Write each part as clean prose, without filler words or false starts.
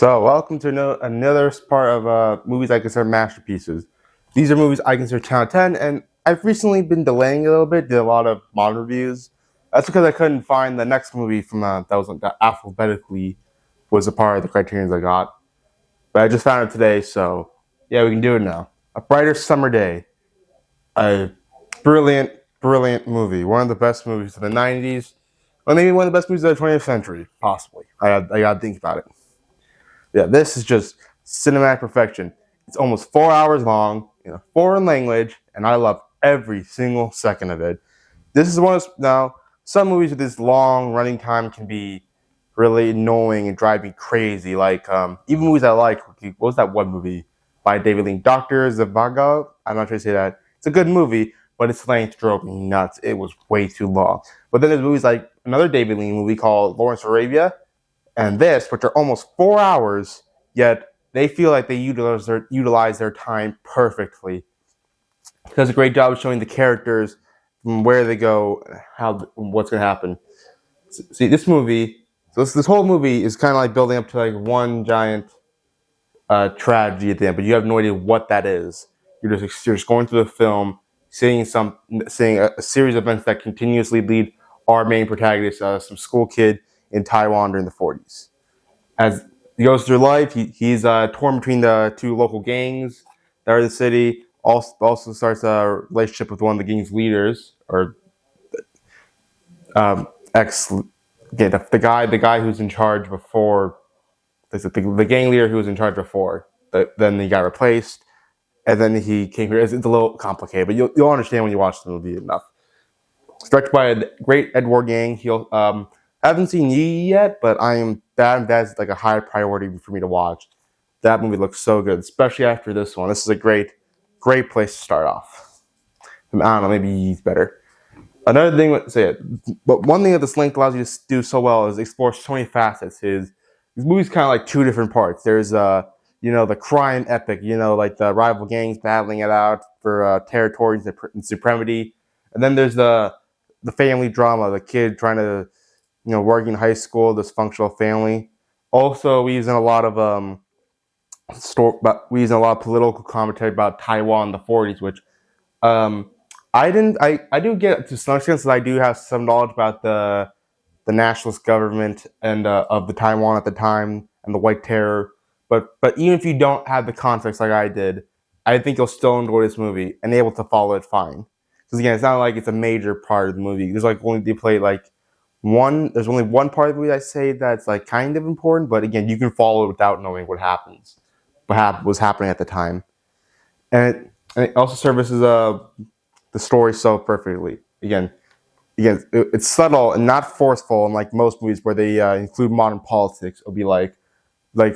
So, welcome to another part of movies I consider masterpieces. These are movies I consider 10 out of 10, and I've recently been delaying a little bit, did a lot of mod reviews. That's because I couldn't find the next movie from that alphabetically was a part of the criterions I got. But I just found it today, so yeah, we can do it now. A Brighter Summer Day. A brilliant, brilliant movie. One of the best movies of the 90s, or maybe one of the best movies of the 20th century, possibly. I gotta think about it. Yeah, this is just cinematic perfection. It's almost 4 hours long in a foreign language, and I love every single second of it. This is one of now some movies with this long running time can be really annoying and drive me crazy. Like even movies I like. What was that one movie by David Lean? Doctor Zhivago. I'm not sure to say that. It's a good movie, but its length drove me nuts. It was way too long. But then there's movies like another David Lean movie called Lawrence Arabia and this, which are almost 4 hours, yet they feel like they utilize their time perfectly. It does a great job of showing the characters from where they go, what's going to happen. See, this movie, this whole movie is kind of like building up to like one giant tragedy at the end, but you have no idea what that is. You're just going through the film, seeing a series of events that continuously lead our main protagonist, some school kid in Taiwan during the 40s. As he goes through life, he's torn between the two local gangs that are in the city. Also starts a relationship with one of the gang's leaders, or ex. Yeah, the guy who's in charge before. The gang leader who was in charge before. Then he got replaced, and then he came here. It's a little complicated, but you'll understand when you watch the movie enough. It's directed by a great Edward Yang. I haven't seen Yi yet, but that's like a high priority for me to watch. That movie looks so good, especially after this one. This is a great place to start off. I don't know, maybe Yi's better. Another thing, but one thing that this length allows you to do so well is explore so many facets. These movies kind of like two different parts. There's the crime epic, like the rival gangs battling it out for territory and supremacy, and then there's the family drama, the kid trying to working in high school, dysfunctional family. Also, we use a lot of political commentary about Taiwan in the 40s, which I do get to some extent, I do have some knowledge about the nationalist government and of the Taiwan at the time and the White Terror. But even if you don't have the context like I did, I think you'll still enjoy this movie and able to follow it fine. Because again, it's not like it's a major part of the movie. There's there's only one part of the movie I say that's like kind of important, but again, you can follow it without knowing what was happening at the time, and it also services the story so perfectly. Again, it's subtle and not forceful, unlike most movies where they include modern politics. It'll be like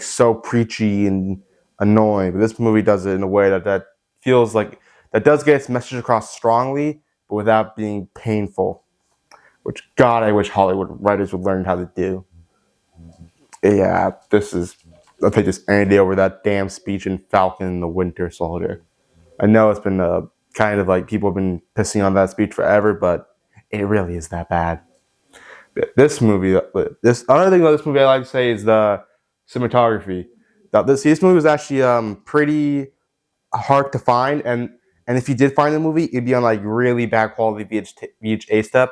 so preachy and annoying, but this movie does it in a way that feels like that does get its message across strongly, but without being painful. Which, God, I wish Hollywood writers would learn how to do. Yeah, I'll take this any day over that damn speech in Falcon and the Winter Soldier. I know it's been kind of like people have been pissing on that speech forever, but it really is that bad. This movie, another thing about this movie I like to say is the cinematography. This movie was actually pretty hard to find, and if you did find the movie, it'd be on like really bad quality VHS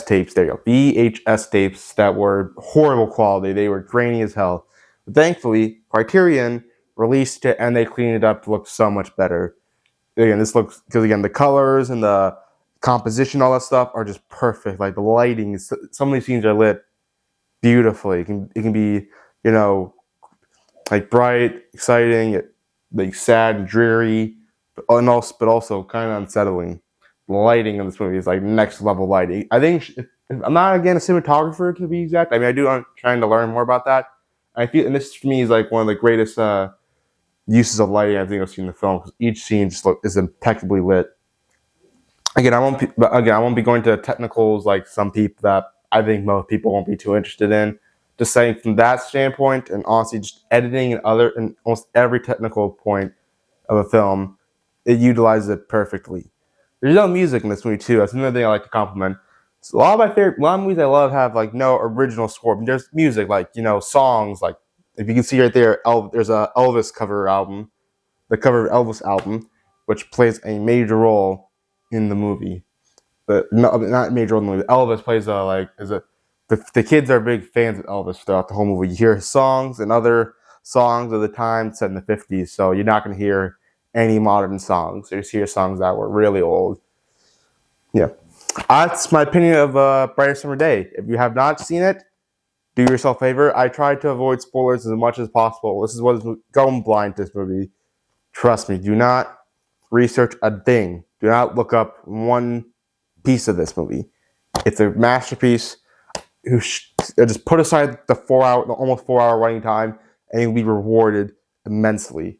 tapes. There you go, VHS tapes that were horrible quality. They were grainy as hell. But thankfully, Criterion released it and they cleaned it up to look so much better. Again, the colors and the composition, all that stuff are just perfect. Like the lighting, some of these scenes are lit beautifully. It can be, like bright, exciting, like sad and dreary, but also kind of unsettling. The lighting in this movie is like next level lighting. I think I'm not again a cinematographer to be exact. I mean, I'm trying to learn more about that. I feel, and this for me is like one of the greatest uses of lighting I think I've seen in the film, because each scene is impeccably lit. Again, I won't be going to technicals like some people that I think most people won't be too interested in. Just saying from that standpoint, and honestly, just editing and almost every technical point of a film, it utilizes it perfectly. There's no music in this movie too. That's another thing I like to compliment. So a lot of movies I love have like no original score. I mean, there's music, like songs. Like if you can see right there, there's a Elvis cover album, the cover of Elvis album, which plays a major role in the movie. But not major role in the movie. Elvis plays a like is a the kids are big fans of Elvis throughout the whole movie. You hear his songs and other songs of the time set in the 50s, so you're not going to hear any modern songs. You just hear songs that were really old. Yeah. That's my opinion of Brighter Summer Day. If you have not seen it, do yourself a favor. I tried to avoid spoilers as much as possible. This is what is going blind to this movie. Trust me, do not research a thing. Do not look up one piece of this movie. It's a masterpiece. Just put aside the almost 4 hour running time, and you'll be rewarded immensely.